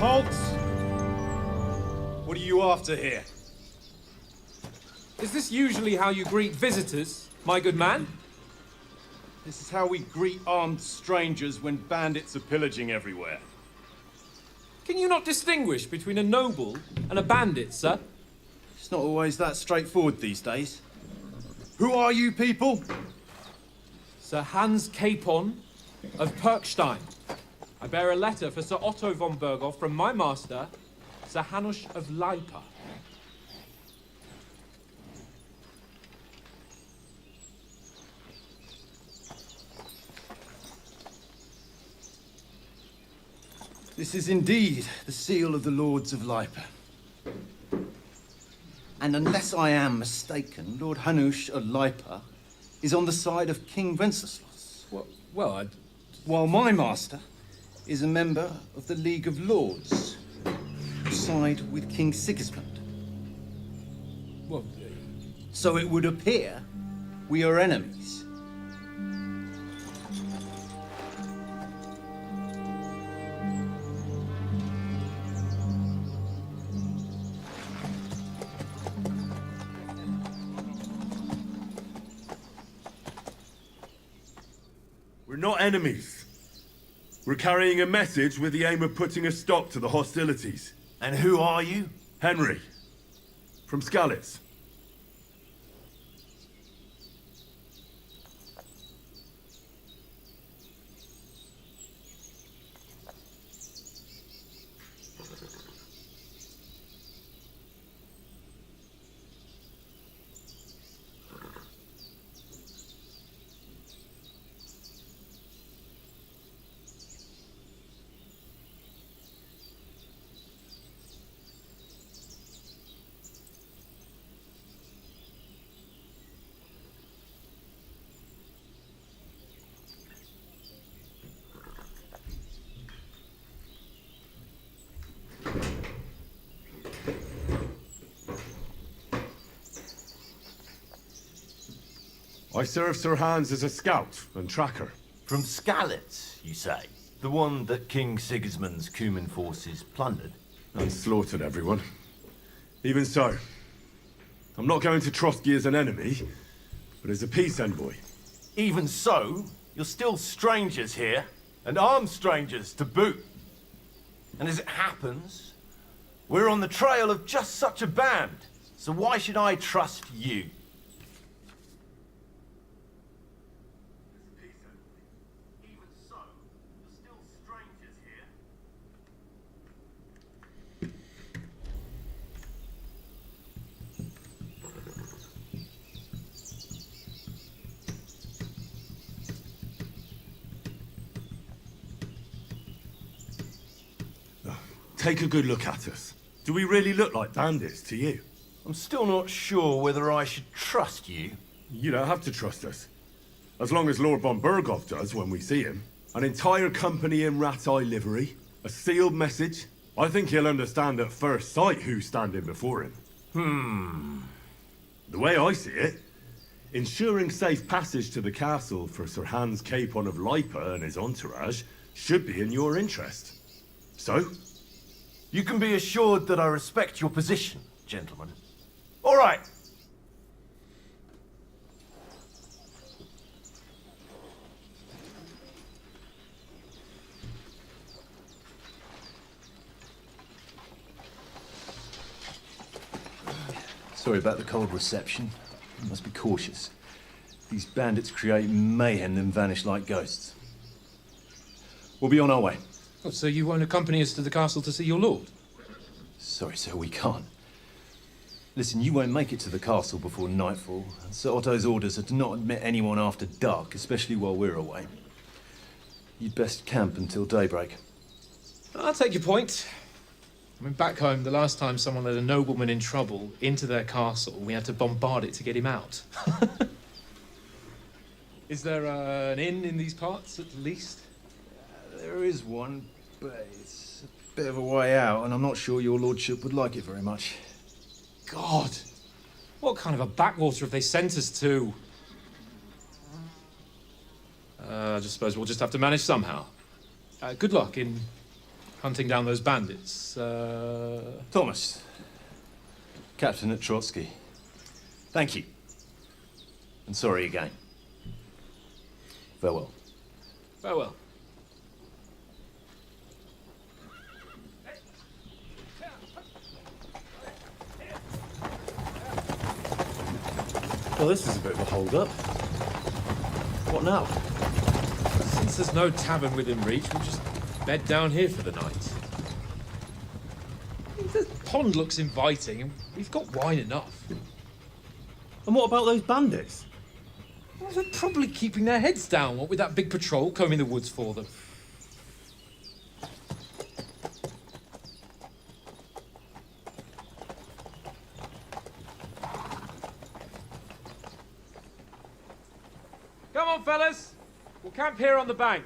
Halt! What are you after here? Is this usually how you greet visitors, my good man? This is how we greet armed strangers when bandits are pillaging everywhere. Can you not distinguish between a noble and a bandit, sir? It's not always that straightforward these days. Who are you people? Sir Hans Capon of Perkstein. I bear a letter for Sir Otto von Berghoff from my master, Sir Hanush of Leipa. This is indeed the seal of the Lords of Leipa. And unless I am mistaken, Lord Hanush of Leipa is on the side of King Wenceslas. Well, While my master is a member of the League of Lords, who side with King Sigismund. well, So it would appear we are enemies. We're not enemies. We're carrying a message with the aim of putting a stop to the hostilities. And who are you? Henry, from Skalitz. I serve Sir Hans as a scout and tracker. From Skalitz, you say? The one that King Sigismund's Cuman forces plundered? And slaughtered everyone. Even so, I'm not going to trust you as an enemy, but as a peace envoy. Even so, you're still strangers here, and armed strangers to boot. And as it happens, we're on the trail of just such a band, so why should I trust you? Even so, you're still strangers here. Take a good look at us. Do we really look like bandits to you? I'm still not sure whether I should trust you. You don't have to trust us. As long as Lord von Berghoff does when we see him. An entire company in rat eye livery, a sealed message. I think he'll understand at first sight who's standing before him. The way I see it, ensuring safe passage to the castle for Sir Hans Capon of Leipa and his entourage should be in your interest. So? You can be assured that I respect your position, gentlemen. All right. Sorry about the cold reception. You must be cautious. These bandits create mayhem, then vanish like ghosts. We'll be on our way. oh, so you won't accompany us to the castle to see your lord? Sorry, sir, we can't. Listen, you won't make it to the castle before nightfall. Sir Otto's orders are to not admit anyone after dark, especially while we're away. You'd best camp until daybreak. I'll take your point. I mean, back home, the last time someone led a nobleman in trouble into their castle, we had to bombard it to get him out. Is there an inn in these parts, at least? There is one, but it's a bit of a way out, and I'm not sure your lordship would like it very much. God, what kind of a backwater have they sent us to? I just suppose we'll just have to manage somehow. Good luck in hunting down those bandits. Thomas. Captain at Trotsky. Thank you. And sorry again. Farewell. Farewell. Well, this is a bit of a hold-up. What now? Since there's no tavern within reach, we'll just bed down here for the night. The pond looks inviting, and we've got wine enough. And what about those bandits? Well, they're probably keeping their heads down, what with that big patrol combing the woods for them. Come on, fellas. We'll camp here on the bank.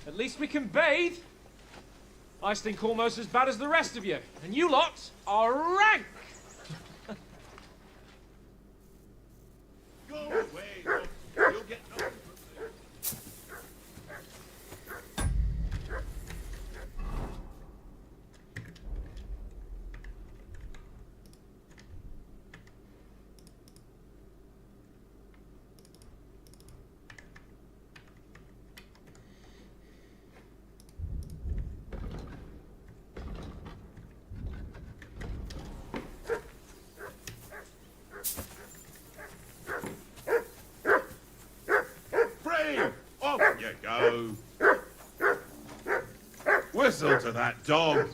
At least we can bathe. I stink almost as bad as the rest of you. And you lot are rank. Go away. You'll get nothing from this. Off you go. Whistle to that dog.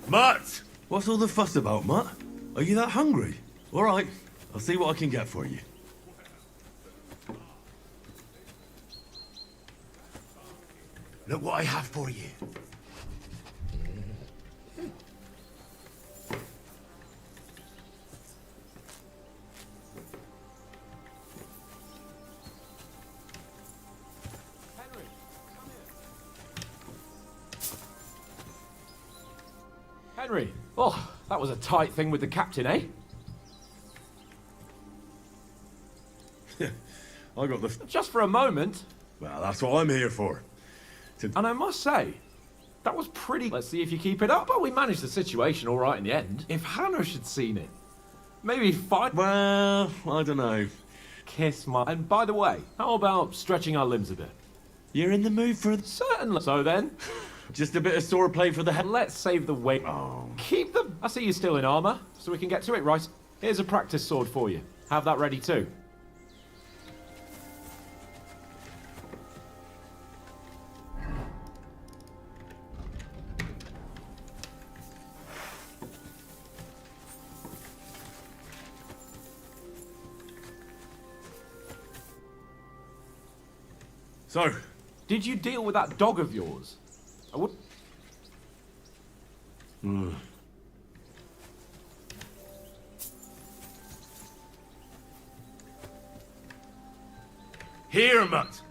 Mutt! What's all the fuss about, Mutt? Are you that hungry? All right, I'll see what I can get for you. Look what I have for you. Henry. Oh, that was a tight thing with the captain, eh? I got the... Just for a moment. Well, that's what I'm here for. And I must say, that was pretty... Let's see if you keep it up. But we managed the situation all right in the end. If Hanush had seen it, maybe fight... Well, I don't know. Kiss my... And by the way, how about stretching our limbs a bit? You're in the mood for... Certainly. So then, Just a bit of swordplay for the head. let's save the weight. Oh. Keep them. I see you're still in armor, so we can get to it, right? Here's a practice sword for you. Have that ready too. So, Did you deal with that dog of yours? I would... here, Mutt.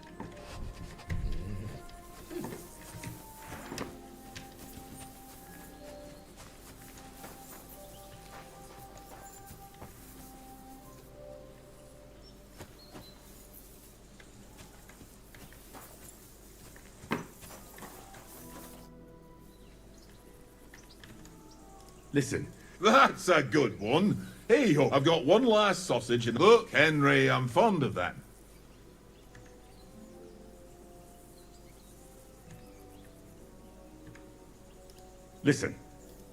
Listen, That's a good one. Hey, ho, I've got one last sausage and look, Henry, I'm fond of that. listen.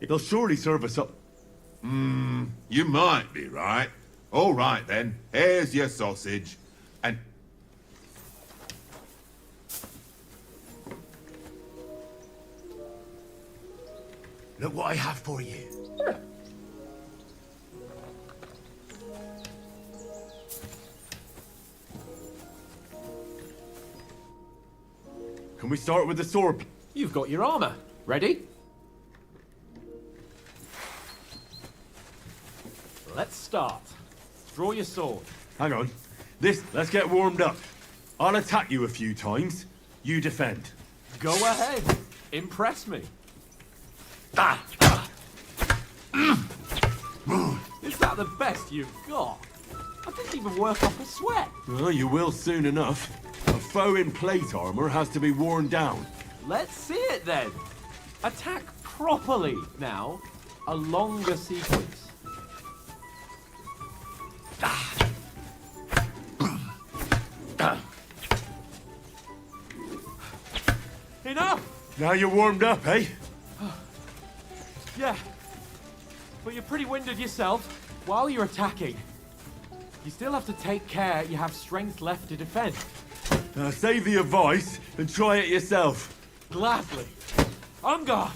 They'll surely serve us up. You might be right. All right then, here's your sausage. And Look what I have for you. Can we start with the sword? You've got your armor. Ready? Let's start. Draw your sword. Hang on. Let's get warmed up. I'll attack you a few times. You defend. Go ahead. Impress me. Is that the best you've got? I didn't even work up a sweat. Well, you will soon enough. foe in plate armor has to be worn down. Let's see it then. Attack properly now. A longer sequence. Enough! Now you're warmed up, eh? Yeah. But you're pretty winded yourself while you're attacking. You still have to take care you have strength left to defend. Now save the advice and try it yourself. Gladly. On guard.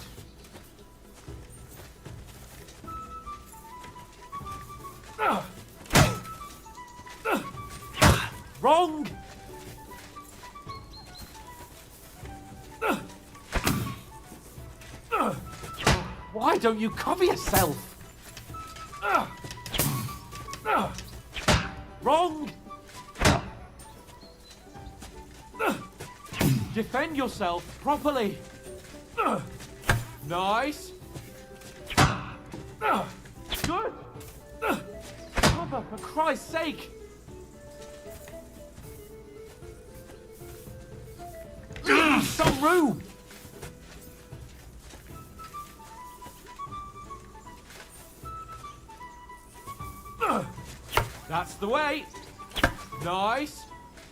Wrong! Why don't you cover yourself? Wrong! Defend yourself properly. Nice. Good. Cover, for Christ's sake. Some room. That's the way. Nice.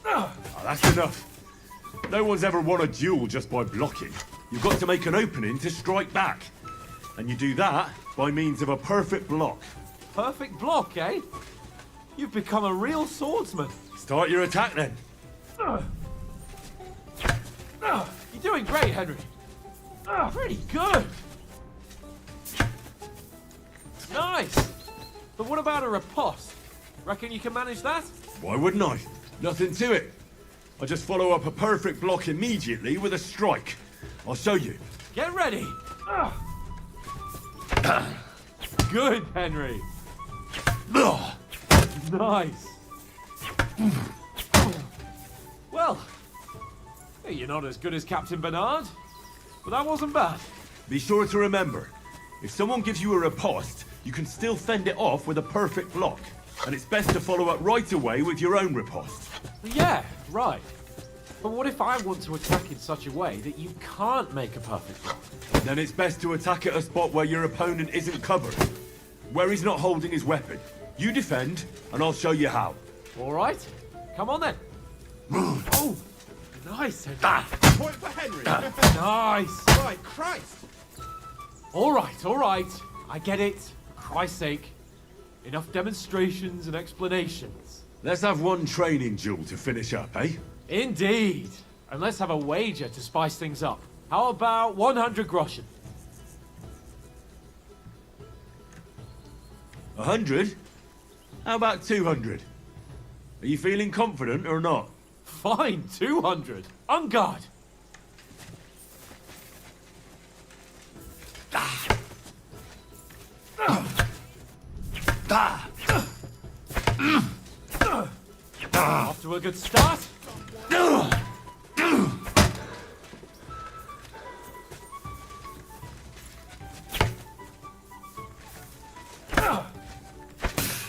Oh, that's enough. No one's ever won a duel just by blocking. You've got to make an opening to strike back. And you do that by means of a perfect block. Perfect block, eh? You've become a real swordsman. Start your attack then. You're doing great, Henry. Pretty good. Nice. But what about a riposte? Reckon you can manage that? Why wouldn't I? Nothing to it. I just follow up a perfect block immediately with a strike. I'll show you. Get ready. Good, Henry. Nice. Well, you're not as good as Captain Bernard, but that wasn't bad. Be sure to remember, if someone gives you a riposte, you can still fend it off with a perfect block. And it's best to follow up right away with your own riposte. Yeah, right. But what if I want to attack in such a way that you can't make a perfect block? Then it's best to attack at a spot where your opponent isn't covered. Where he's not holding his weapon. You defend, and I'll show you how. All right. Come on then. Oh, nice, Henry. Point for Henry. Nice. Right, Christ. All right, all right. I get it. For Christ's sake. Enough demonstrations and explanations. Let's have one training duel to finish up, eh? Indeed. And let's have a wager to spice things up. How about 100 groschen? 100? How about 200? Are you feeling confident or not? Fine, 200. On guard. Off to a good start.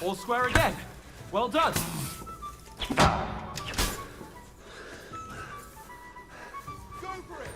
All square again. Well done. Go for it.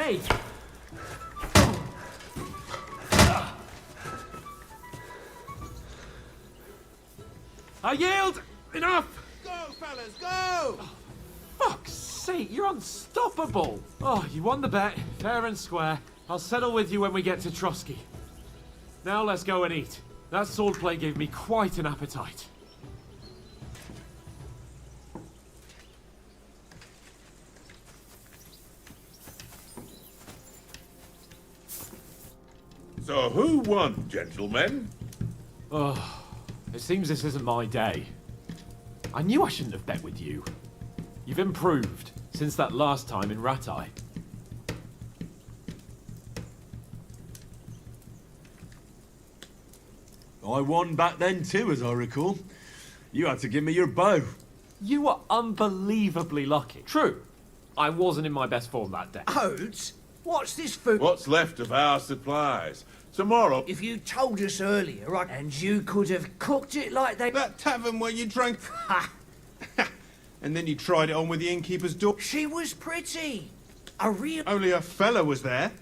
Hey! I yield! Enough! Go, fellas, go! Fuck's sake, you're unstoppable! Oh, you won the bet, fair and square. I'll settle with you when we get to Trotsky. Now let's go and eat. That swordplay gave me quite an appetite. So who won, gentlemen? Oh, it seems this isn't my day. I knew I shouldn't have bet with you. You've improved since that last time in Ratai. I won back then too, as I recall. You had to give me your bow. You were unbelievably lucky. True, I wasn't in my best form that day. Oats? What's this food? What's left of our supplies? Tomorrow... If you told us earlier, and you could have cooked it like they... That tavern where you drank... Ha! and then you tried it on with the innkeeper's daughter. She was pretty. A real... Only a fella was there.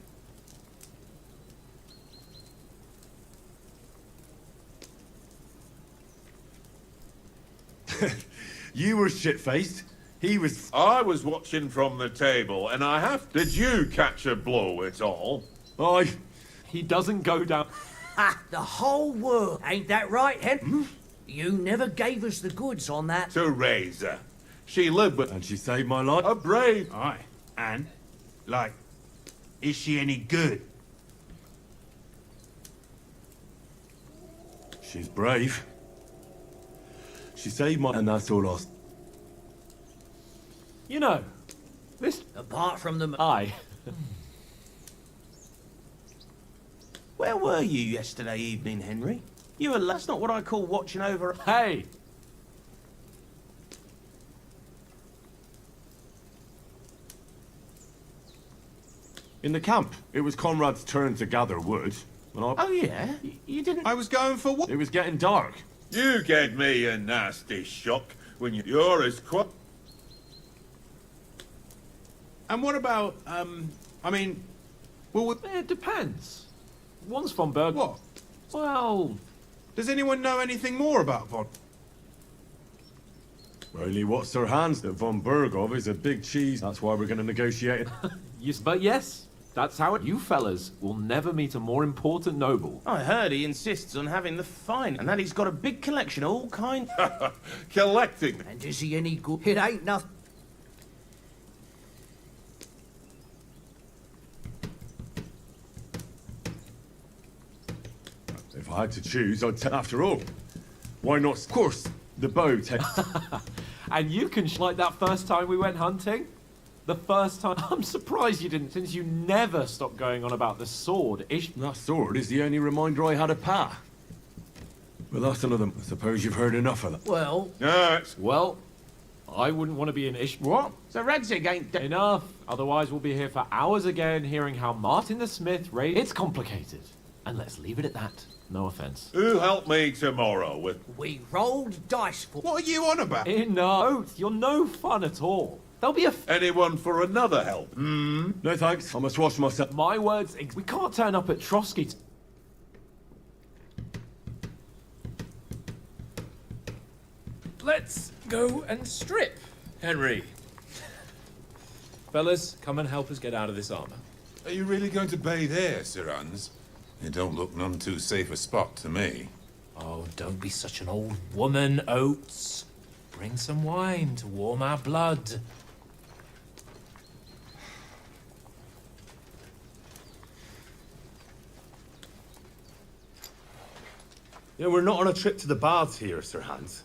You were shit-faced. He was... I was watching from the table, and I have... Did you catch a blow at all? He doesn't go down... Ha! The whole world. Ain't that right, Hen? You never gave us the goods on that. To Razor. She lived with... And she saved my life. A brave... Aye. And, like, is she any good? She's brave. She saved my... And that's all I... You know, this... Apart from the... I... Where were you yesterday evening, Henry? You were... That's not what I call watching over... Hey! In the camp. It was Conrad's turn to gather wood. And Oh, yeah? You didn't... I was going for what? It was getting dark. You gave me a nasty shock when you're as quick... And what about, I mean... Well, It depends. One's von Berg... what? Well... Does anyone know anything more about Von? Only what Sir Hans that von Bergov is a big cheese. That's why we're going to negotiate it. Yes, but yes, that's how it... You fellas will never meet a more important noble. I heard he insists on having the fine, and that he's got a big collection of all kinds... Collecting. And is he any good? It ain't nothing. If I had to choose, I'd take... After all, why not... Of course, the bow takes... And you can like that first time we went hunting? The first time... I'm surprised you didn't, since you never stopped going on about the sword. That sword is the only reminder I had of Pa. But that's another... I suppose you've heard enough of that. Well, No, it's... Well, I wouldn't want to be an What? So Radzig ain't... dead. Enough. Otherwise we'll be here for hours again, hearing how Martin the Smith raised... It's complicated. And let's leave it at that. No offense. Who help me tomorrow with... we rolled dice for... What are you on about? Enough. You're no fun at all. There'll be a... Anyone for another help? No thanks. I must wash myself. My words... We can't turn up at Trotsky... Let's go and strip, Henry. Fellas, come and help us get out of this armor. Are you really going to bathe here, Sir Hans? It don't look none too safe a spot to me. Oh, don't be such an old woman, Oates. Bring some wine to warm our blood. Yeah, we're not on a trip to the baths here, Sir Hans.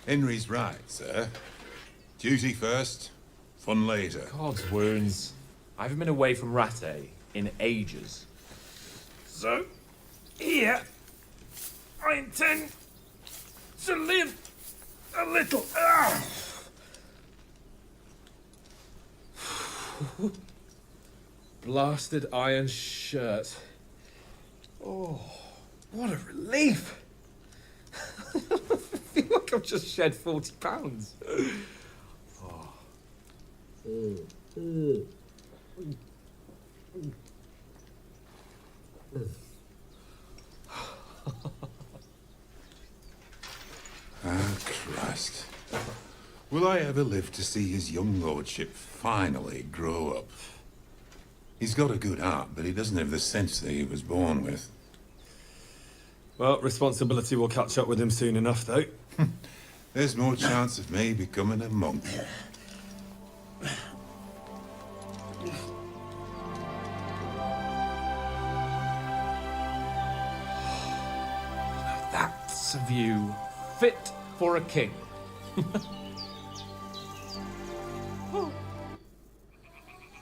Henry's right, sir. Duty first, fun later. God's wounds. I haven't been away from Rattay in ages. So, here, I intend to live a little. Blasted iron shirt. Oh, what a relief! I feel like I've just shed 40 pounds. Ah, Christ. Will I ever live to see his young lordship finally grow up? He's got a good heart, but he doesn't have the sense that he was born with. Well, responsibility will catch up with him soon enough, though. There's more chance of me becoming a monk. That's a view fit for a king.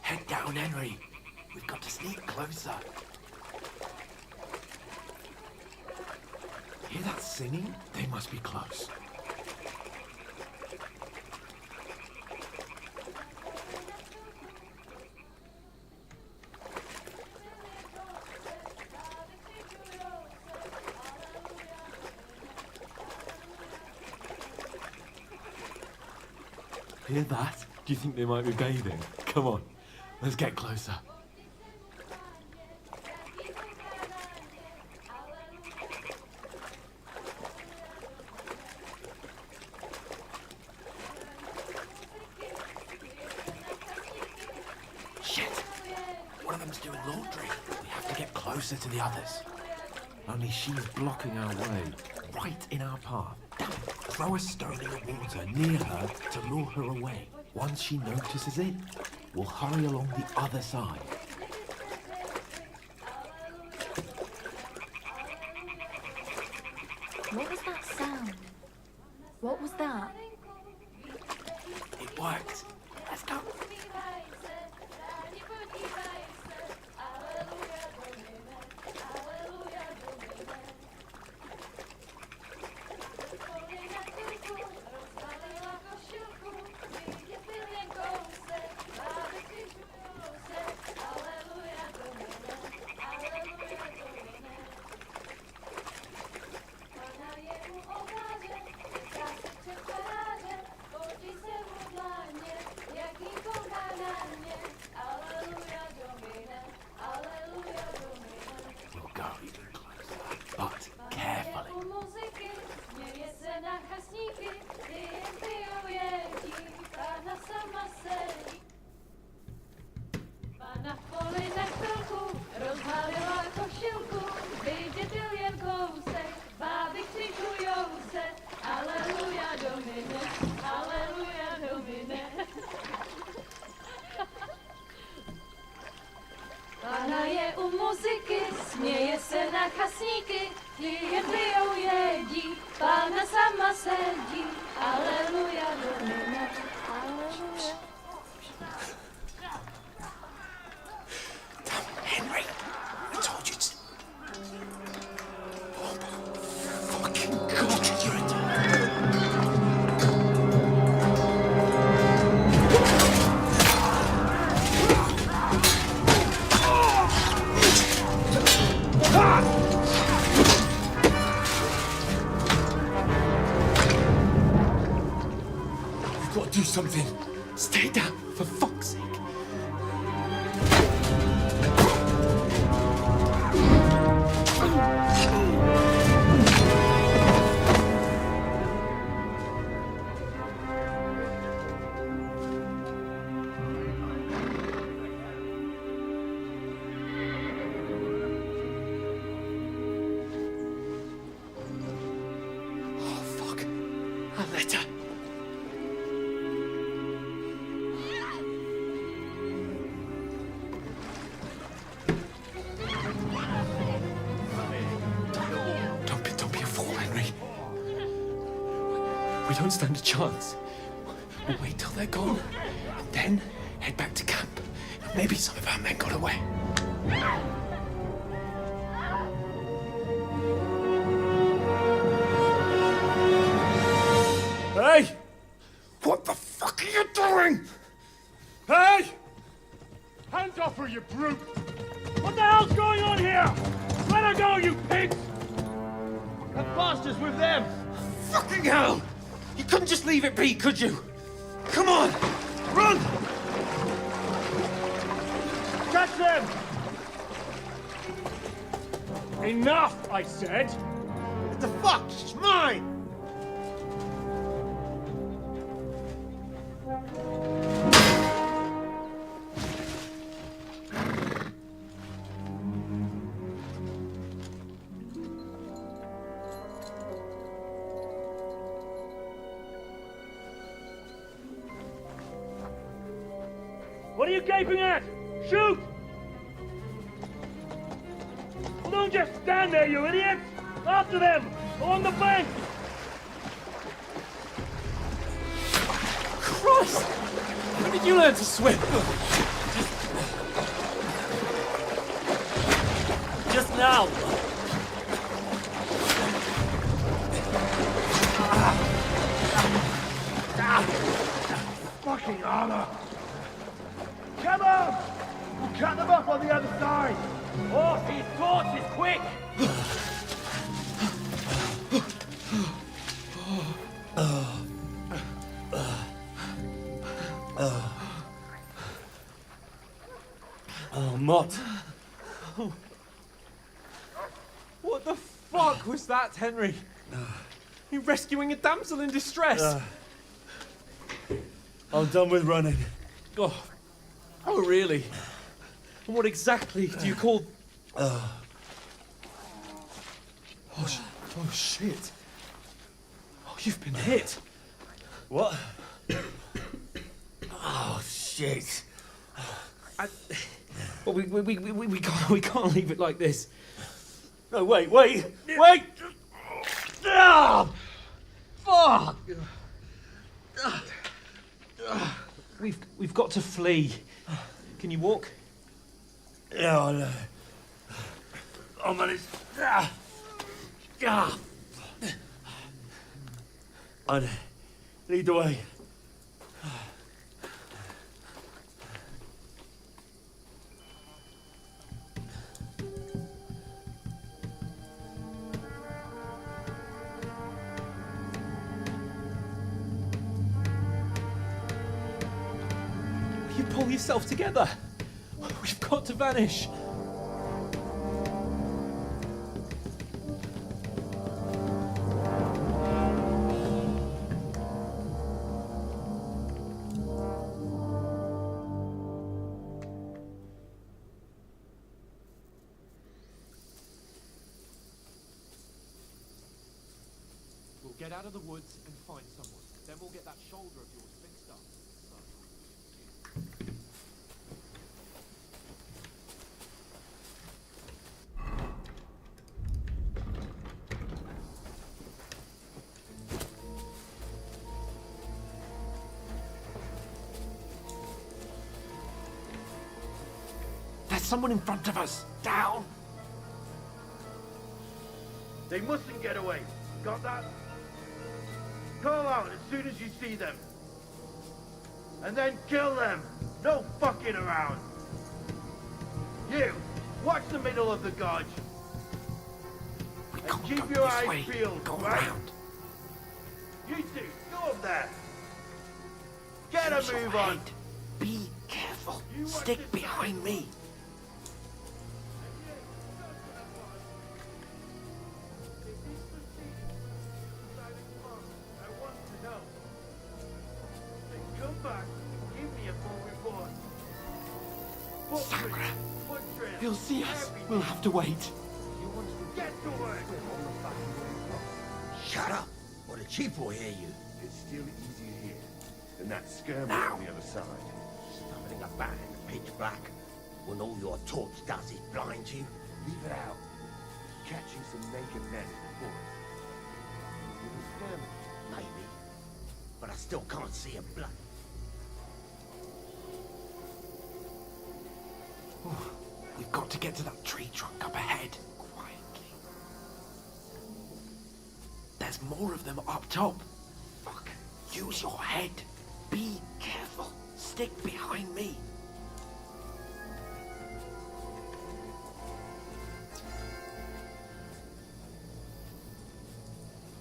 Head down, Henry. We've got to sneak closer. Hear that singing? They must be close. Hear that? Do you think they might be bathing? Come on, let's get closer. Shit! One of them's doing laundry. We have to get closer to the others. Only she's blocking our way, right in our path. Damn it! Throw a stone in the water near her to lure her away. Once she notices it, we'll hurry along the other side. What was that sound? What was that? It worked. Let's go. Pána je u muziky, směje se na chasníky, klienty jedí, Pána sama sedí, aleluja, domine, aleluja. Henry, I told you to... Oh, fucking God, you're a... You've got to do something. Stay down, for fuck's sake. We don't stand a chance. We'll wait till they're gone, and then head back to camp. Maybe some of our men got away. Hey! What the fuck are you doing? Hey! Hands off her, you brute! What the hell's going on here? Let her go, you pigs! That bastard's with them! Fucking hell! You couldn't just leave it be, could you? Come on! Run! them! Enough, I said! What the fuck? It's mine! What are you gaping at? Shoot! Well, don't just stand there, you idiots! After them! Along the bank! Christ! When did you learn to swim? Just now! Fucking armor! Come on! We'll cut them up on the other side! Off his torches, quick! Oh, Mott. What the fuck was that, Henry? You rescuing a damsel in distress? I'm done with running. Oh, really? And what exactly do you call... Oh, shit. Oh, you've been hit. What? Oh, shit. Well, we can't leave it like this. No, wait! Ah! Fuck! We've got to flee. Can you walk? Yeah, I know. I'll manage. Ah! I'd lead the way. You pull yourself together. We've got to vanish. We'll get out of the woods and find someone. Then we'll get that shoulder of yours fixed up. There's someone in front of us. Down. They mustn't get away. Got that? Call out as soon as you see them. And then kill them. No fucking around. You, watch the middle of the gorge. And keep your eyes peeled, right? You two, go up there. Get a move on. Be careful. Stick behind me. Come back, give me a full report. Sacra. He'll see us. We'll have to wait. Get to work. Shut up, or the chief will hear you. It's still easier here than that skirmish Now. on the other side. Stumbling about in the pitch black, when all your torch does is blind you. Leave it out. Catching some naked men in the forest. With the skirmish. Maybe, but I still can't see a blood. We've got to get to that tree trunk up ahead. Quietly. There's more of them up top. Fuck. Use your head. Be careful. Stick behind me.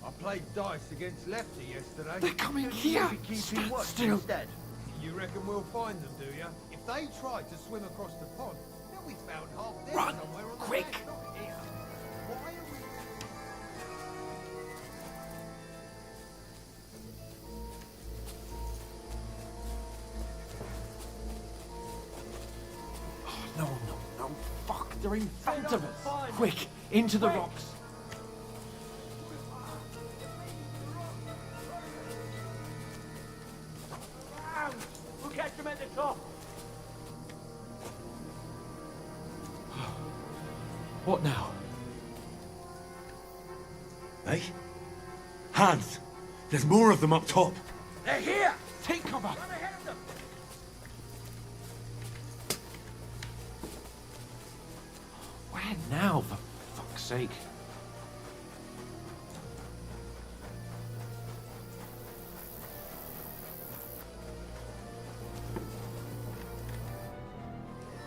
I played dice against Lefty yesterday. They're coming here. Stand still. You reckon we'll find them, do you? If they tried to swim across the pond, they'll Run! Quick! No, fuck, they're in front of us. Quick, into the rocks. We'll catch them at the top. What now? Hey? Hans! There's more of them up top. They're here! Take cover! Run ahead of them! Where now, for fuck's sake?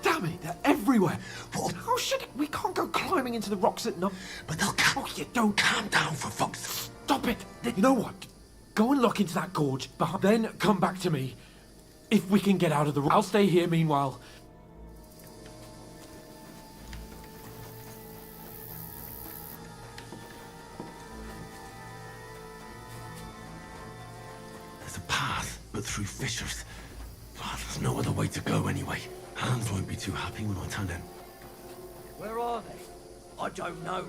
Damn it, they're everywhere! What? Oh shit, we can't go climbing into the rocks at night. But they'll come. Oh, you don't. Calm down for fuck's sake. Stop it! You know what? Go and look into that gorge, then come back to me. If we can get out of the... I'll stay here meanwhile. There's a path, but through fissures. Oh, there's no other way to go anyway. Hans won't be too happy when I tell him. Where are they? I don't know.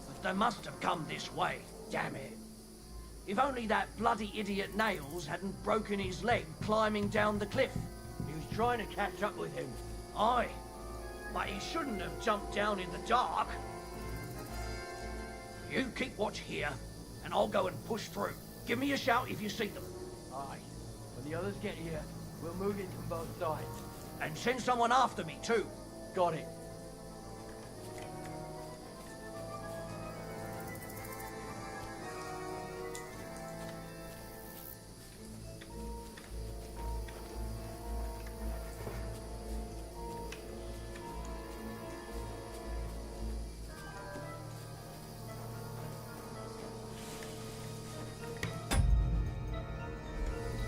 But they must have come this way. Damn it. If only that bloody idiot Nails hadn't broken his leg climbing down the cliff. He was trying to catch up with him. Aye. But he shouldn't have jumped down in the dark. You keep watch here, and I'll go and push through. Give me a shout if you see them. Aye. When the others get here, we'll move in from both sides. And send someone after me, too. Got it.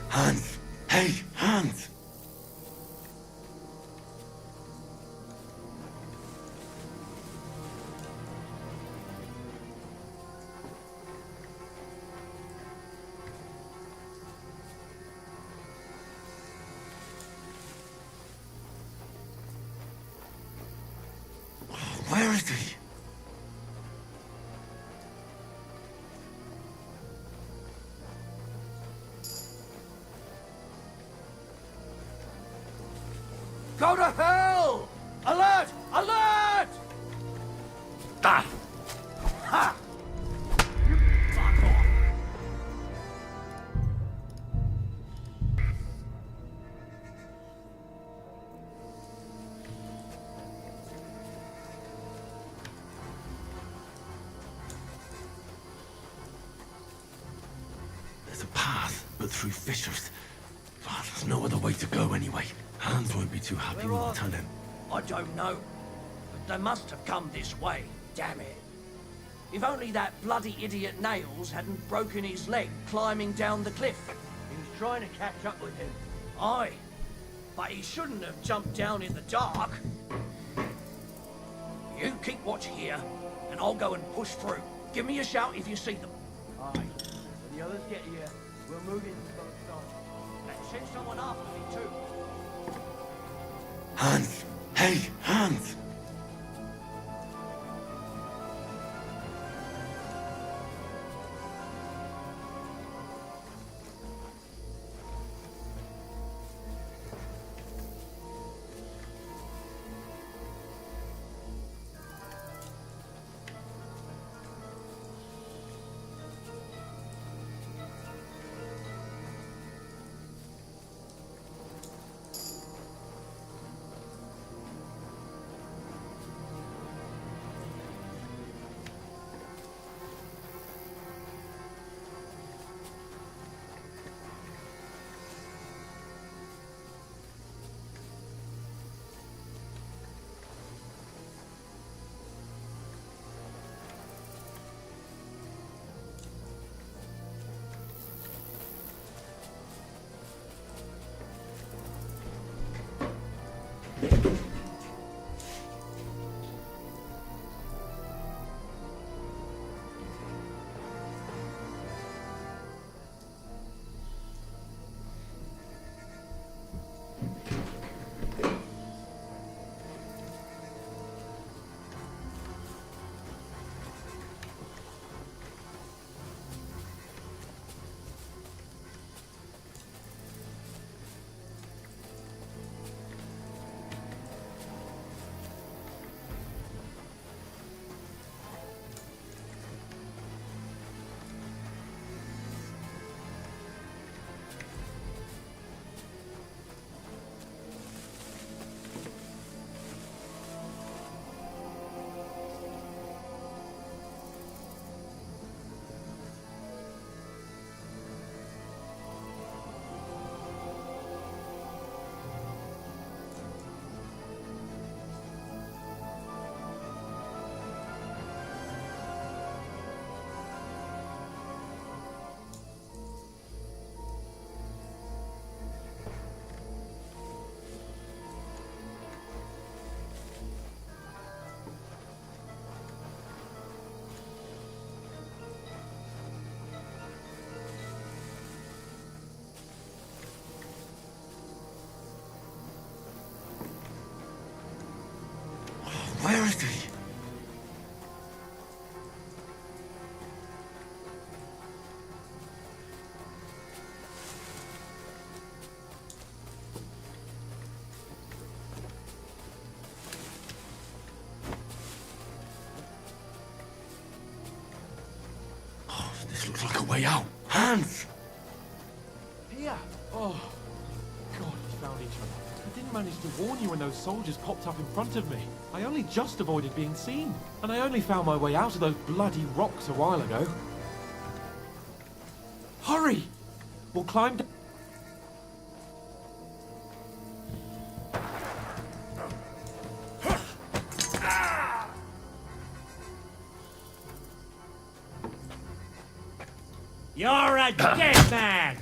Hans! Hey, Hans! Where is he? Go to hell! Alert! Alert! Ah! Ha! Fuck off! There's a path, but through fissures. Oh, there's no other way to go anyway. Hans won't be too happy when I tell him. I don't know. But they must have come this way. Damn it. If only that bloody idiot Nails hadn't broken his leg climbing down the cliff. He was trying to catch up with him. Aye. But he shouldn't have jumped down in the dark. You keep watch here, and I'll go and push through. Give me a shout if you see them. Aye. When the others get here, we'll move in from both sides. And send someone after me, too. Hans! Hey, Hans! Hey, yo, hands! Here! Oh, God, we found each other. I didn't manage to warn you when those soldiers popped up in front of me. I only just avoided being seen. And I only found my way out of those bloody rocks a while ago. Hurry! We'll climb down. You're a dead man!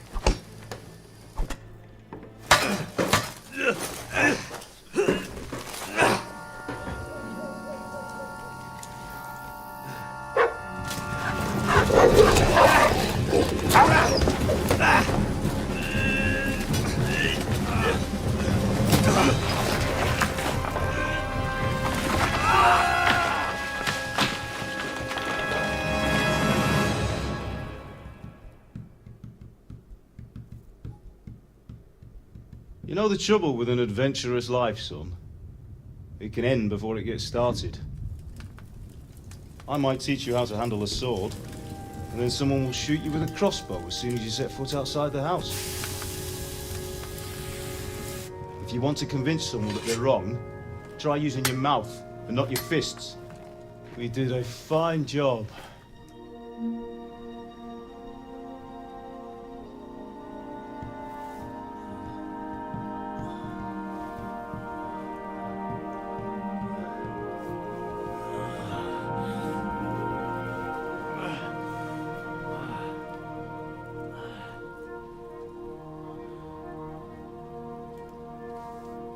You know the trouble with an adventurous life, son? It can end before it gets started. I might teach you how to handle a sword, and then someone will shoot you with a crossbow as soon as you set foot outside the house. If you want to convince someone that they're wrong, try using your mouth and not your fists. We did a fine job.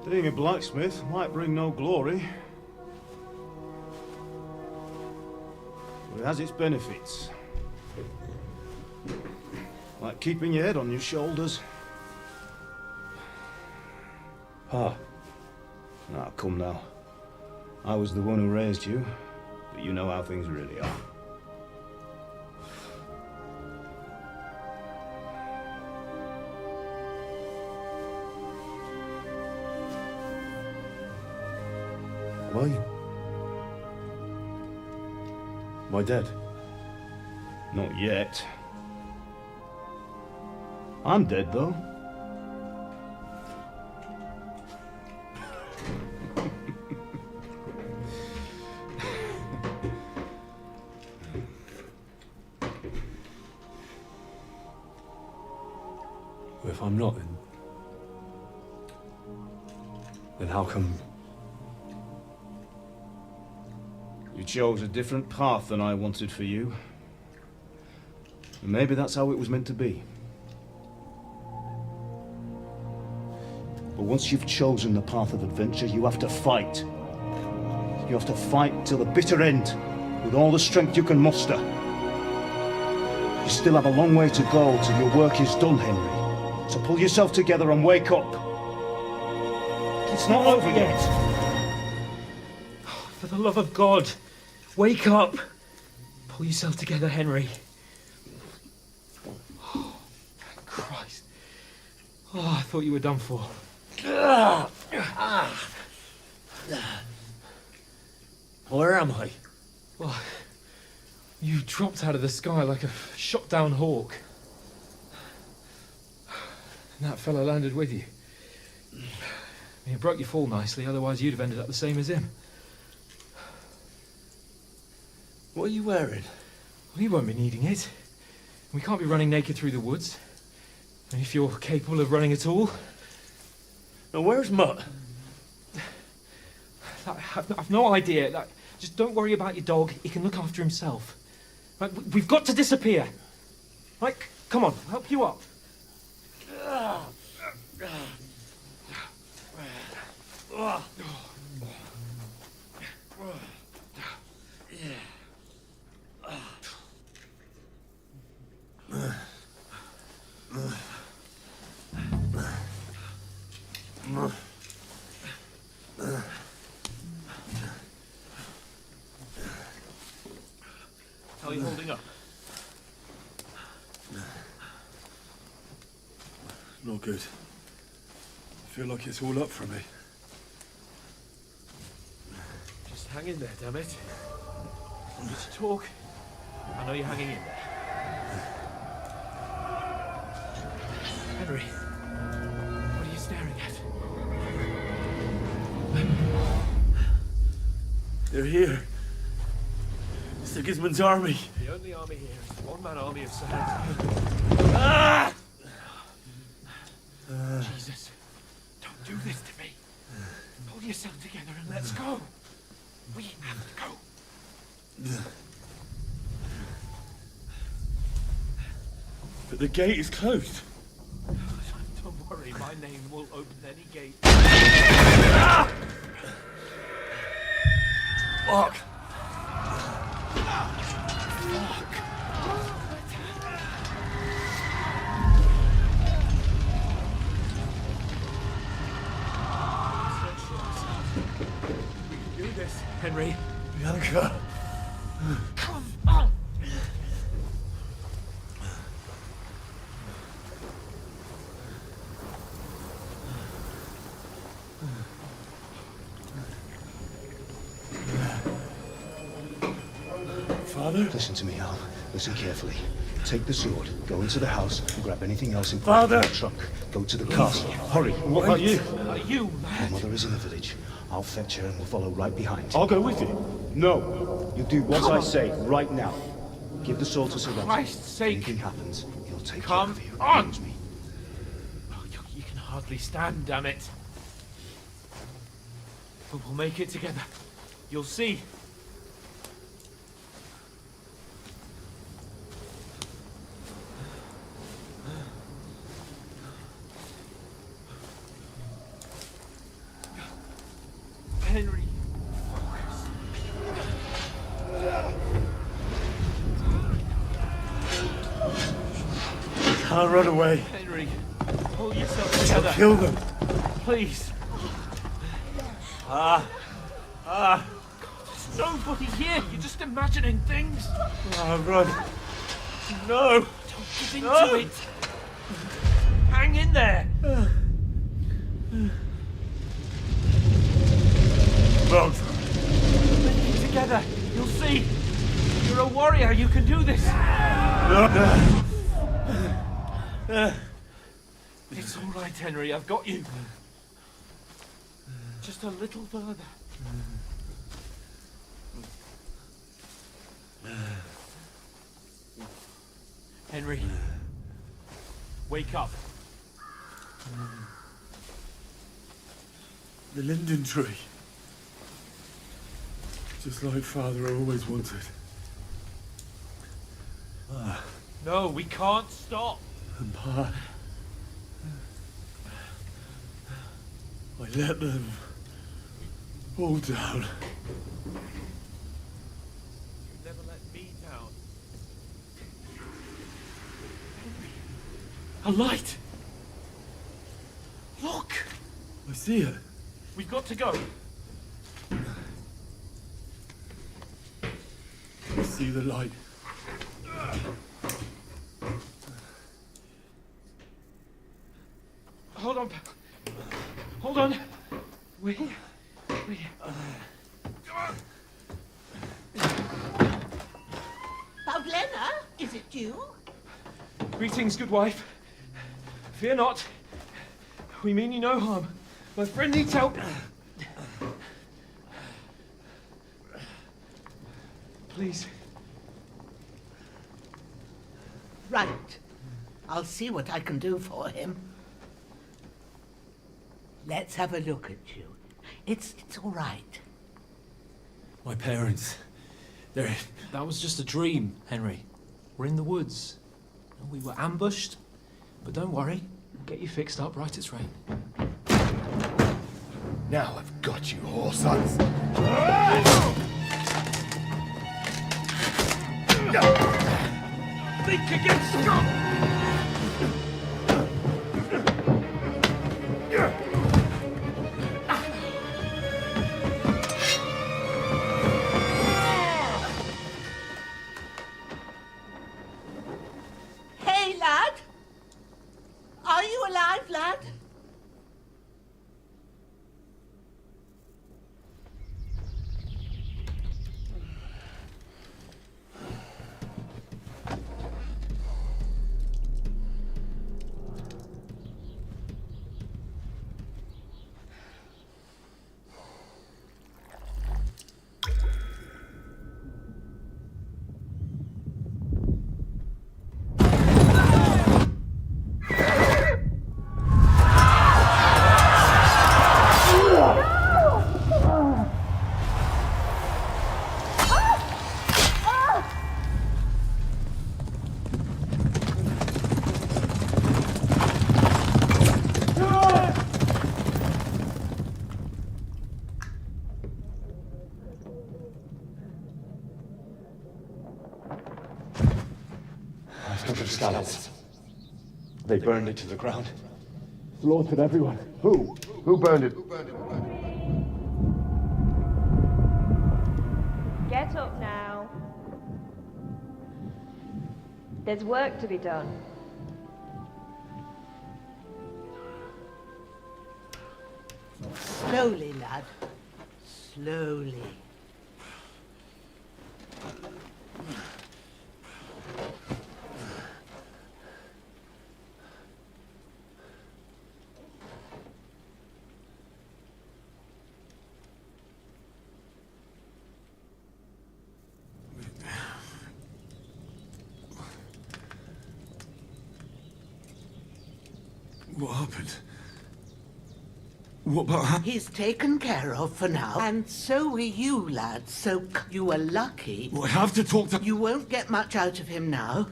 Being a blacksmith might bring no glory, but it has its benefits. Like keeping your head on your shoulders. Pa, now come now. I was the one who raised you, but you know how things really are. Why? Am I dead? Not yet. I'm dead, though. Well, if I'm not, then how come... You chose a different path than I wanted for you. And maybe that's how it was meant to be. But once you've chosen the path of adventure, you have to fight. You have to fight till the bitter end, with all the strength you can muster. You still have a long way to go till your work is done, Henry. So pull yourself together and wake up. It's not over yet. For the love of God, wake up! Pull yourself together, Henry. Oh, Christ. Oh, I thought you were done for. Where am I? Well, you dropped out of the sky like a shot-down hawk. And that fella landed with you. I mean, it broke your fall nicely, otherwise you'd have ended up the same as him. What are you wearing? Well, you won't be needing it. We can't be running naked through the woods. And if you're capable of running at all... Now, where's Mutt? I've no idea. Just don't worry about your dog. He can look after himself. Right, we've got to disappear. Right, come on, I'll help you up. How are you holding up? Not good. I feel like it's all up for me. Just hang in there, damn it. Just talk. I know you're hanging in there. Henry, what are you staring at? They're here. Sigismund's army. The only army here is the one-man army of Sir Henry. Jesus, don't do this to me. Pull yourself together and let's go. We have to go. But the gate is closed. Don't worry, my name will open any gate. Fuck. We can do this, Henry. Bianca. Come on. Father? Listen to me, Al. Listen carefully. Take the sword, go into the house, and grab anything else in Father! the trunk. Go to the castle. Hurry. What about you? You, My man. mother is in the village. I'll fetch her and we'll follow right behind. I'll go with you. No. You do what I say right now. Give the sword to Sir Roger. Christ's sake. If anything happens, he'll take Come care of you. on. Promise me. Oh, you can hardly stand, damn it. But we'll make it together. You'll see. Henry. Can't run away. Henry, pull yourself together. I'll kill them. Please. There's nobody here. You're just imagining things. Run. No. Don't give into it. Hang in there. Both. Make it together. You'll see. You're a warrior. You can do this. It's all right, Henry. I've got you. Just a little further. Henry, wake up. The linden tree. Just like Father always wanted. No, we can't stop. And Pa, I let them all down. You never let me down. A light! Look! I see it. We've got to go. I see the light. Hold on. Hold on. We. Pavlena, is it you? Greetings, good wife. Fear not. We mean you no harm. My friend needs help. Please. Right. I'll see what I can do for him. Let's have a look at you. It's all right. My parents, they're... That was just a dream, Henry. We're in the woods. We were ambushed. But don't worry. We'll get you fixed up right as rain. Now I've got you, whoresons. Think against Scott! Hey, lad! Are you alive, lad? scallops. They burned it to the ground. Slaughtered everyone. Who? Who burned it? Get up now. There's work to be done. Slowly, lad. Slowly. What happened? What about... He's taken care of for now. And so are you, lad. So you were lucky. Well, I have to talk to... You won't get much out of him now.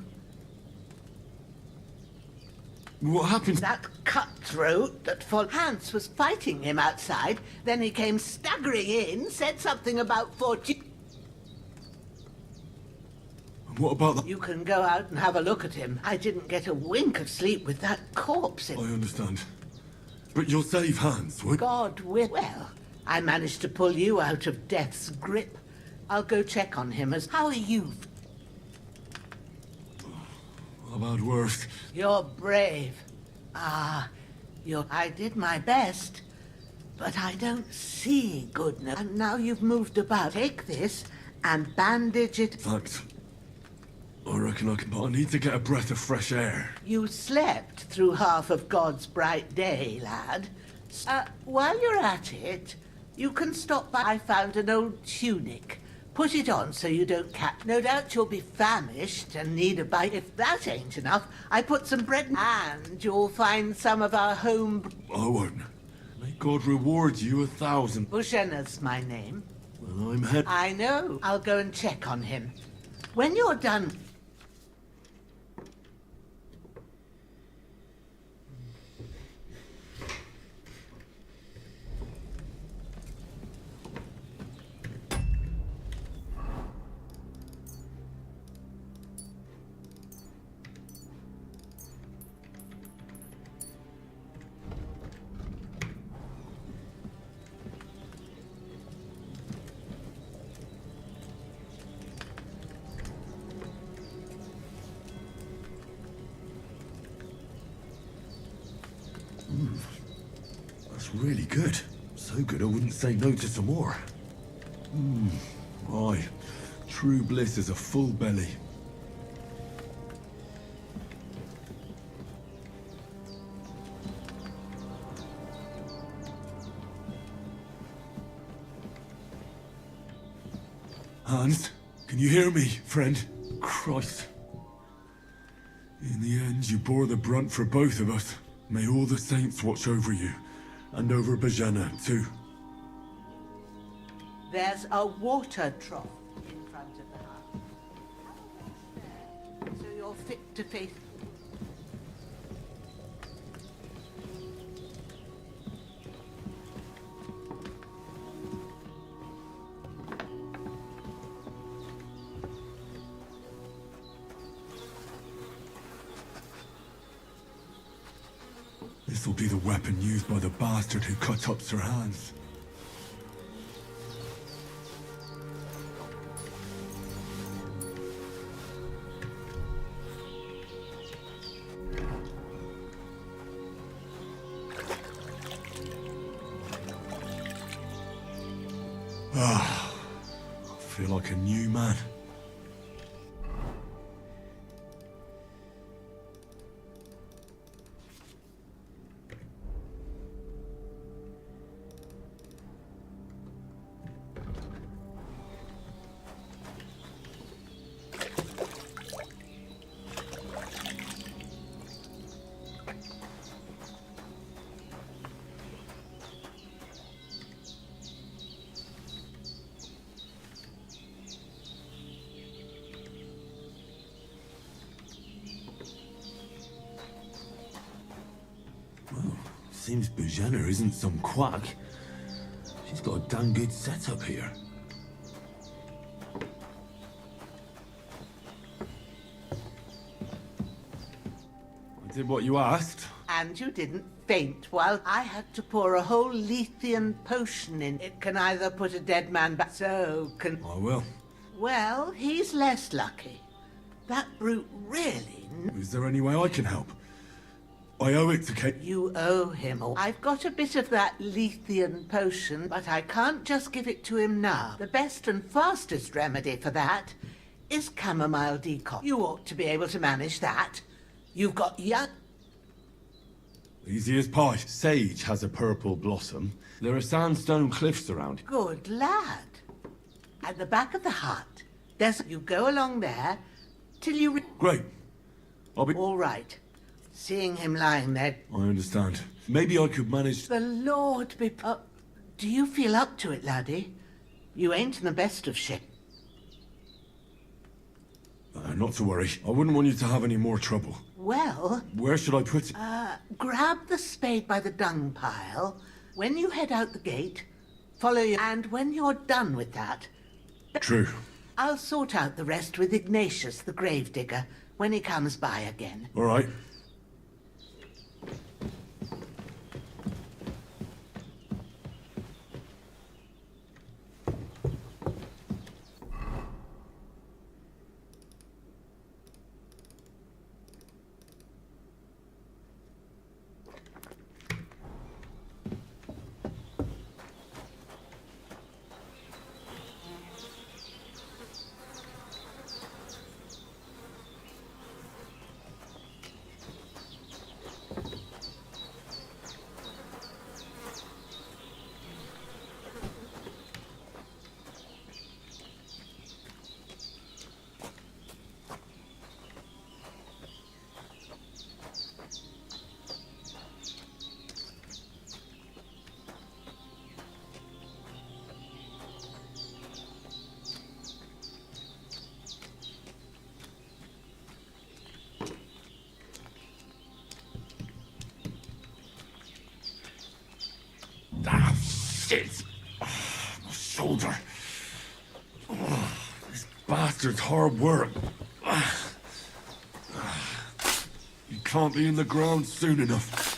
What happened? That cutthroat that Hans was fighting him outside. Then he came staggering in, said something about fortune. What about that? You can go out and have a look at him. I didn't get a wink of sleep with that corpse in... I understand. But you'll save Hans, won't... God will. Well, I managed to pull you out of death's grip. I'll go check on him as... How are you? I've had worse. You're brave. I did my best. But I don't see goodness. And now you've moved about. Take this and bandage it. Thanks. I reckon I can, but I need to get a breath of fresh air. You slept through half of God's bright day, lad. While you're at it, you can stop by. I found an old tunic. Put it on so you don't catch. No doubt you'll be famished and need a bite. If that ain't enough, I put some bread and you'll find some of our home... I won't. May God reward you 1,000. Bushena's my name. Well, I'm head... I know. I'll go and check on him. When you're done... That's really good. So good I wouldn't say no to some more. Aye. True bliss is a full belly. Hans, can you hear me, friend? Christ. In the end, you bore the brunt for both of us. May all the saints watch over you, and over Bajana, too. There's a water trough in front of the house. So you're fit to face... This'll be the weapon used by the bastard who cut up Sir Hans. I feel like a new man. Seems Bujana isn't some quack. She's got a damn good setup here. did what you asked. And you didn't faint while I had to pour a whole Lethean potion in. It can either put a dead man back, so can... I will. Well, he's less lucky. That brute really... Is there any way I can help? I owe it to Kate. You owe him all. I've got a bit of that Lethean potion, but I can't just give it to him now. The best and fastest remedy for that is chamomile decoction. You ought to be able to manage that. You've got young... Easy as pie. Sage has a purple blossom. There are sandstone cliffs around. Good lad. At the back of the hut, you go along there till you... Great. I'll be... All right. Seeing him lying there... I understand. Maybe I could manage... The Lord be... do you feel up to it, laddie? You ain't in the best of shape. Not to worry. I wouldn't want you to have any more trouble. Well... Where should I put it? Grab the spade by the dung pile. When you head out the gate, follow you... And when you're done with that... True. I'll sort out the rest with Ignatius, the gravedigger, when he comes by again. All right. Ah, shit! Oh, my shoulder. Oh, this bastard's hard work. You can't be in the ground soon enough.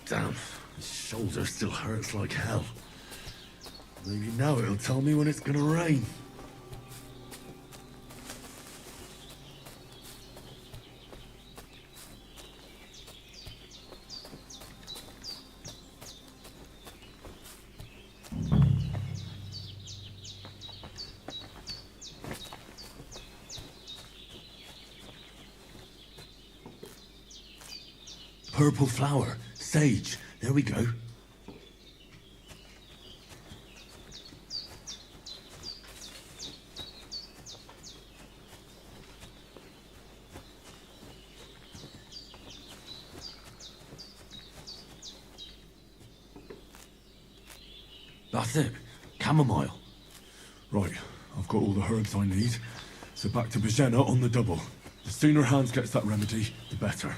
Damn, his shoulder still hurts like hell. Maybe now it'll tell me when it's gonna rain. Purple flower. Sage. There we go. That's it. Chamomile. Right. I've got all the herbs I need. So back to Bejena on the double. The sooner Hans gets that remedy, the better.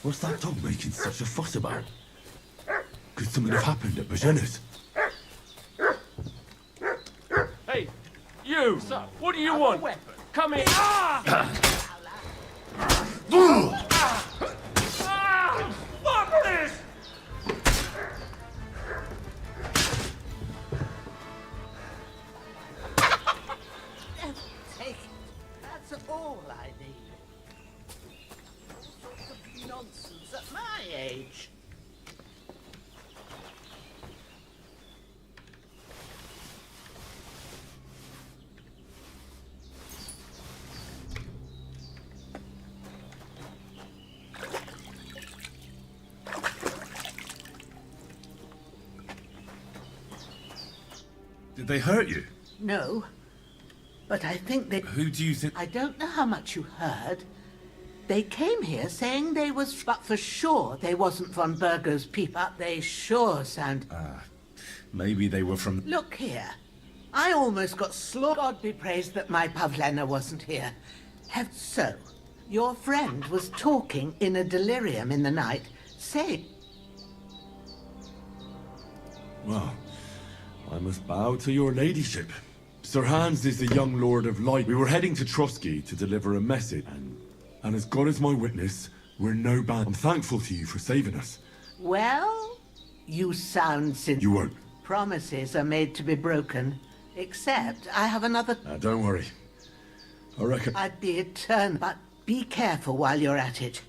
What's that dog making such a fuss about? Could something have happened at Bejena's? Hey, you! What do you want? Come here! Fuck this! I need. All sorts of nonsense at my age. Did they hurt you? No, but I think they... Who do you think... I don't know how much you heard. They came here saying they was... But for sure they wasn't von Burgo's people. But they sure sound... Maybe they were from... Look here. I almost got slaughtered. God be praised that my Pavlena wasn't here. So, your friend was talking in a delirium in the night, saying... Well, I must bow to your ladyship. Sir Hans is the young Lord of Light. We were heading to Trusky to deliver a message, and as God is my witness, we're no bad. I'm thankful to you for saving us. Well, you sound sincere. You won't. Promises are made to be broken. Except I have another... Don't worry. I reckon... I'd be eternal, but be careful while you're at it.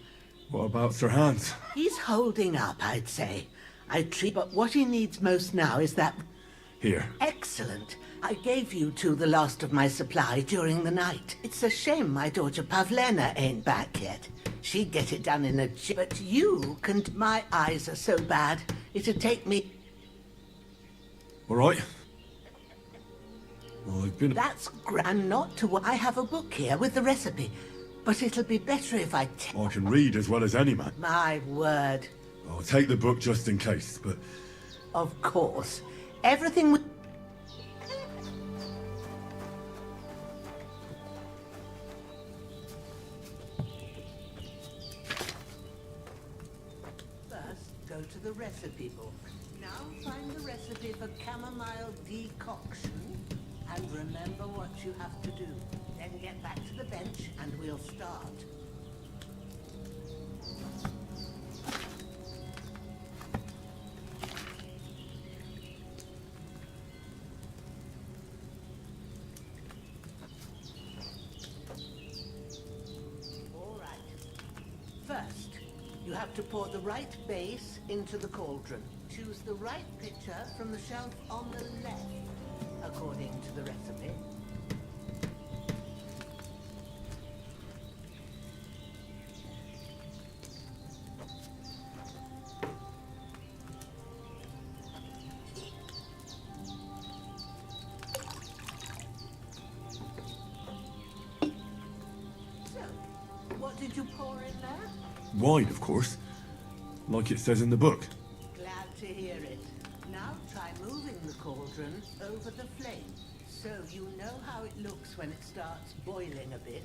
What about Sir Hans? He's holding up, I'd say. But what he needs most now is that... Here. Excellent. I gave you two the last of my supply during the night. It's a shame my daughter Pavlena ain't back yet. She'd get it done in a... But you can... My eyes are so bad, it'd take me... All right. Well, I've been... That's grand not to... I have a book here with the recipe, but it'll be better if I... I can read as well as any man. My word. I'll take the book just in case, but... Of course. Everything... First, go to the recipe book. Now find the recipe for chamomile decoction, and remember what you have to do. Then get back to the bench, and we'll start. First, you have to pour the right base into the cauldron. Choose the right pitcher from the shelf on the left, according to the recipe. So, what did you pour in there? Wine, of course. Like it says in the book. Glad to hear it. Now try moving the cauldron over the flame, so you know how it looks when it starts boiling a bit.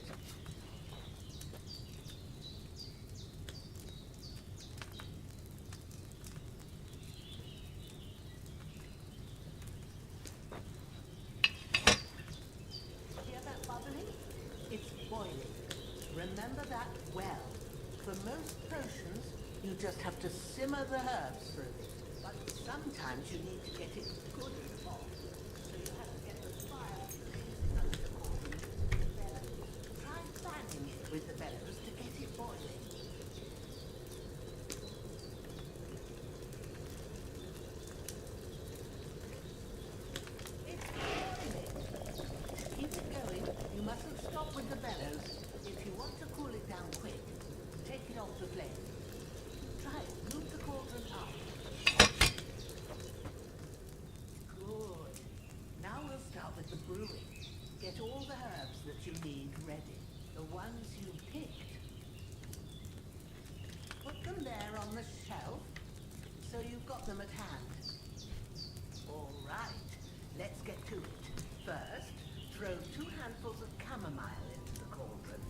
Hear that bubbling? It's boiling. Remember that well. For most potions, you just have to simmer the herbs through it. But sometimes you need to get it good and hot. So you have to get the fire blazing under the cauldron with the bellows. Try fanning it with the bellows to get it boiling. It's boiling. To keep it going, you mustn't stop with the bellows. If you want to cool it down quick, take it off the flame. Try it. Move the cauldron up. Good. Now we'll start with the brewing. Get all the herbs that you need ready. The ones you picked. Put them there on the shelf, so you've got them at hand. All right. Let's get to it. First, throw 2 handfuls of chamomile into the cauldron.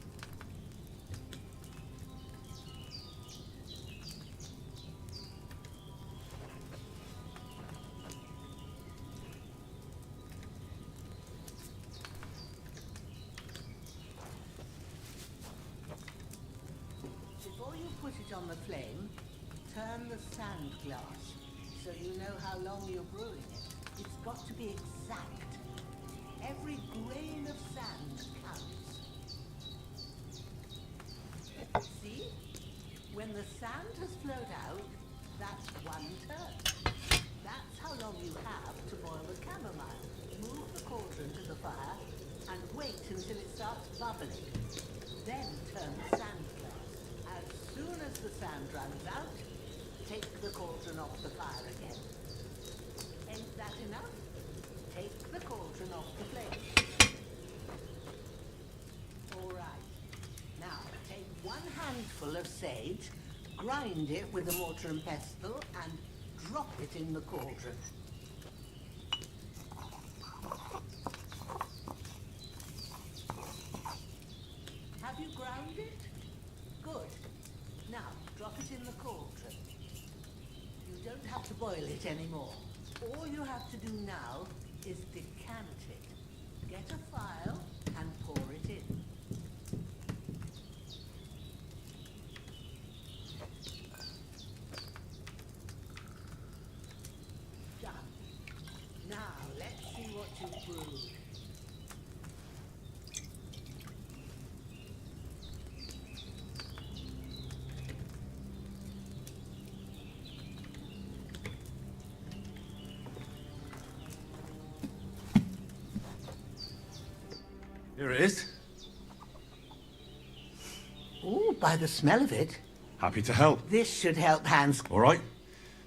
Before you put it on the flame, turn the sand glass so you know how long you're brewing it. It's got to be exact. Every grain of sand counts. When the sand has flowed out, that's 1 turn. That's how long you have to boil the chamomile. Move the cauldron to the fire and wait until it starts bubbling. Then turn the sand flare. As soon as the sand runs out, take the cauldron off the fire again. Ain't that enough? Take the cauldron off the flame. All right. Now, take 1 handful of sage, grind it with a mortar and pestle, and drop it in the cauldron. Have you ground it? Good. Now, drop it in the cauldron. You don't have to boil it anymore. All you have to do now is decant it. Get a phial and pour it in. Done. Now, let's see what you've brewed. Here it is. Oh, by the smell of it, Happy to help. this should help Hans. All right?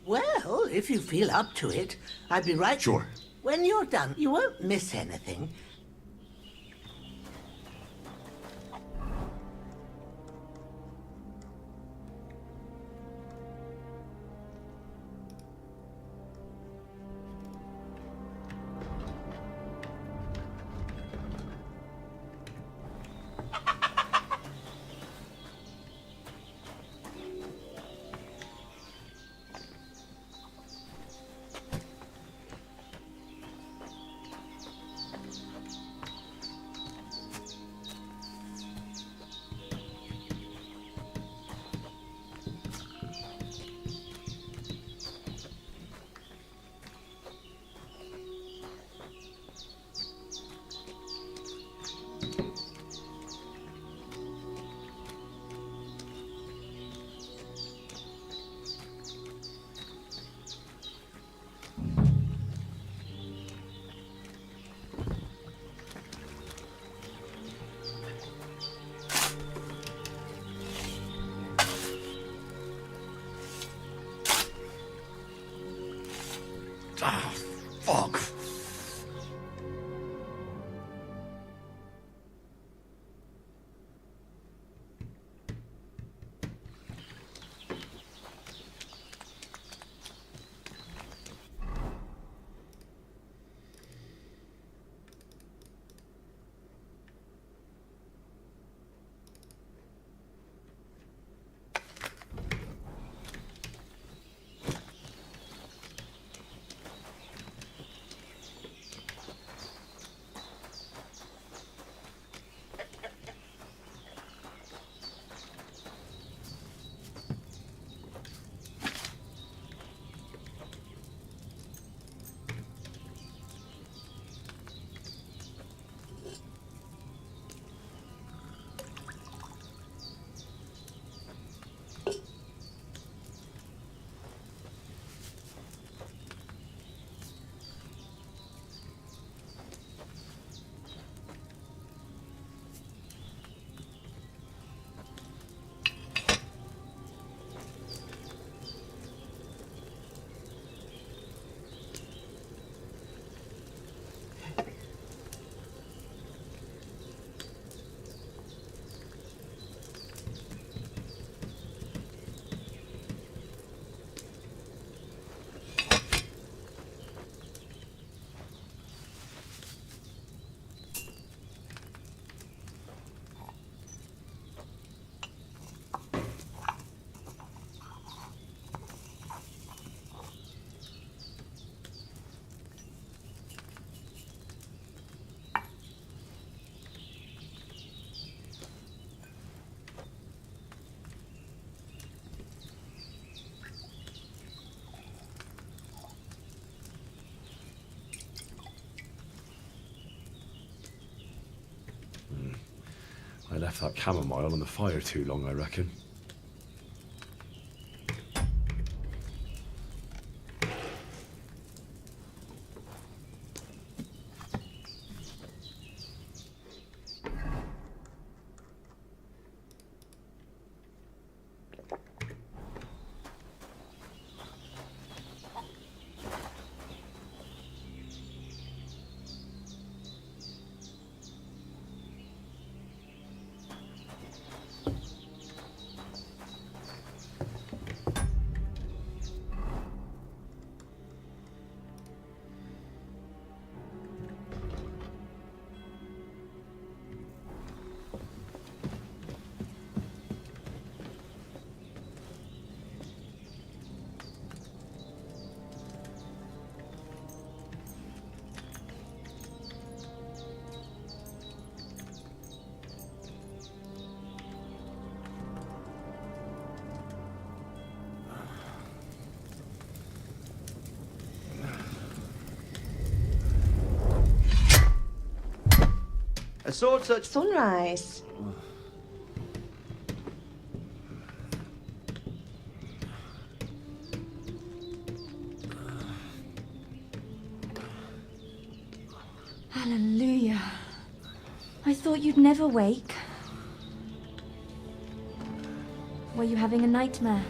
Well, if you feel up to it, I'd be right. Sure. When you're done, you won't miss anything. Ah, fuck. I left that chamomile on the fire too long, I reckon. A sword such... Sunrise. Hallelujah. I thought you'd never wake. Were you having a nightmare?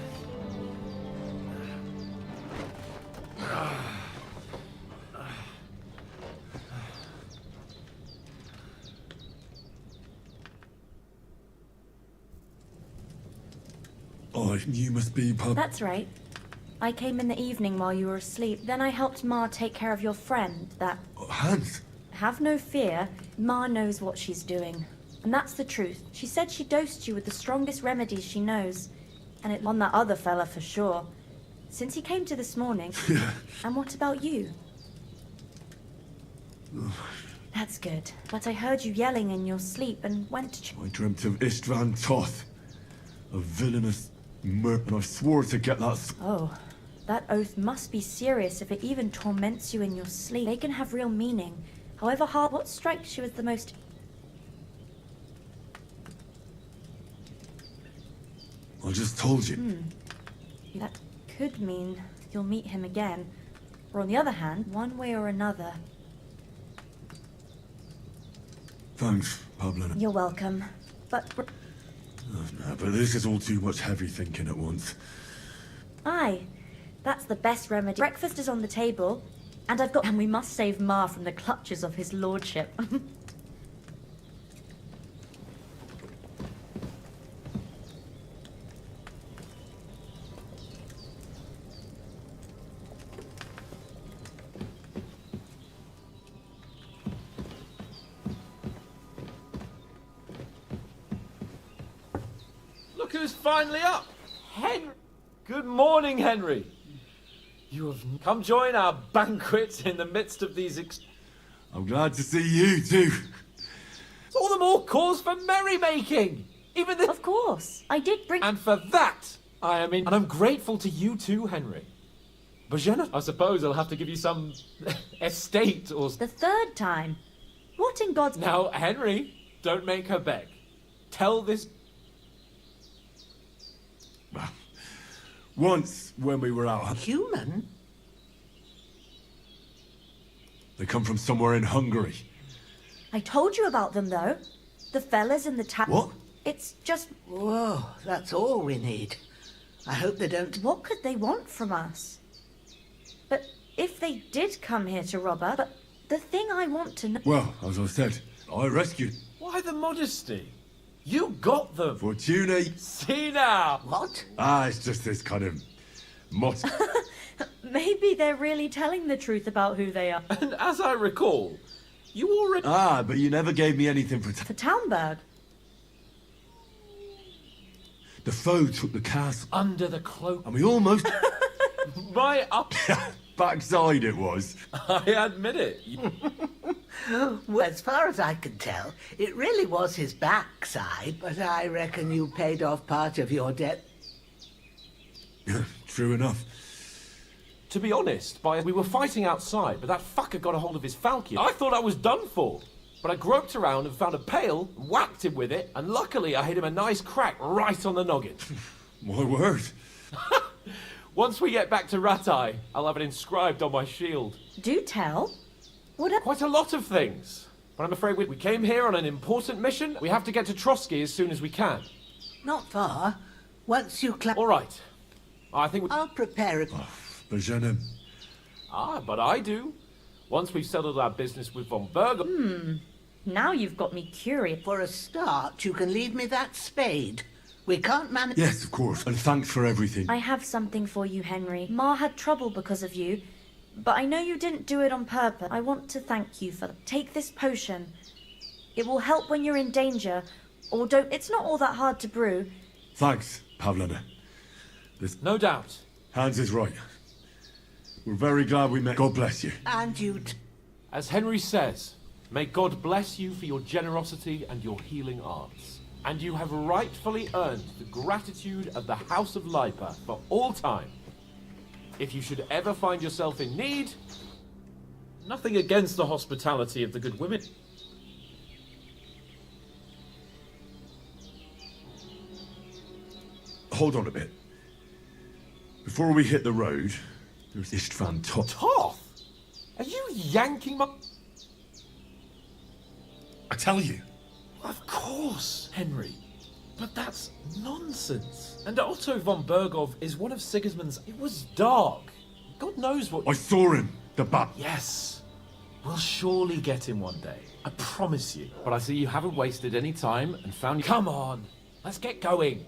Oh, you must be That's right. I came in the evening while you were asleep. Then I helped Ma take care of your friend, that... Hans! Have no fear. Ma knows what she's doing. And that's the truth. She said she dosed you with the strongest remedies she knows. And it on that other fella for sure. Since he came to this morning. And what about you? That's good. But I heard you yelling in your sleep and went to... I dreamt of Istvan Toth, a villainous merc, and I swore to get that... Oh, that oath must be serious if it even torments you in your sleep. They can have real meaning. However hard, what strikes you as the most... I just told you. That could mean you'll meet him again. Or on the other hand, one way or another. Thanks, Pavlina. You're welcome. But... No, but this is all too much heavy thinking at once. Aye, that's the best remedy. Breakfast is on the table, and I've got... And we must save Ma from the clutches of his lordship. Look who's finally up! Henry! Good morning, Henry! You have come join our banquet in the midst of these I'm glad to see you too. It's all the more cause for merrymaking! Even the... Of course, I did bring... And for that, I am in... And I'm grateful to you too, Henry. But Jenna, I suppose I'll have to give you some... estate or... The third time? What in God's... Now, Henry, don't make her beg. Tell this... Once, when we were out... Human? They come from somewhere in Hungary. I told you about them, though. The fellas in the town. What? It's just... Whoa, that's all we need. I hope they don't... What could they want from us? But if they did come here to rob us... But the thing I want to know... Well, as I said, I rescued... Why the modesty? You got them! Fortuna! See now! What? It's just this kind of... Maybe they're really telling the truth about who they are. And as I recall, you already... but you never gave me anything for... For Townberg? The foe took the castle. Under the cloak. And we almost... My up... backside it was. I admit it. Well, as far as I can tell, it really was his backside, but I reckon you paid off part of your debt. True enough. To be honest, we were fighting outside, but that fucker got a hold of his falcon. I thought I was done for. But I groped around and found a pail, whacked him with it, and luckily I hit him a nice crack right on the noggin. My word. Once we get back to Ratai, I'll have it inscribed on my shield. Do tell. Quite a lot of things. But I'm afraid we came here on an important mission. We have to get to Trotsky as soon as we can. Not far. Once you All right. I think I'll prepare it. But Jenna... but I do. Once we've settled our business with von Berger... Now you've got me curious. For a start, you can leave me that spade. We can't manage... Yes, of course. And thanks for everything. I have something for you, Henry. Ma had trouble because of you, but I know you didn't do it on purpose. I want to thank you for... Take this potion. It will help when you're in danger, or don't... It's not all that hard to brew. Thanks, Pavlina. No doubt. Hans is right. We're very glad we met. God bless you. And you... As Henry says, may God bless you for your generosity and your healing arts. And you have rightfully earned the gratitude of the House of Lipa for all time. If you should ever find yourself in need, nothing against the hospitality of the good women. hold on a bit. Before we hit the road, there's Istvan Toth. Toth? Are you yanking my... I tell you. Of course, Henry. But that's nonsense. And Otto von Bergov is one of Sigismund's... It was dark. God knows what... I saw him, the bat. Yes. We'll surely get him one day. I promise you. But I see you haven't wasted any time and found... Come on. Let's get going.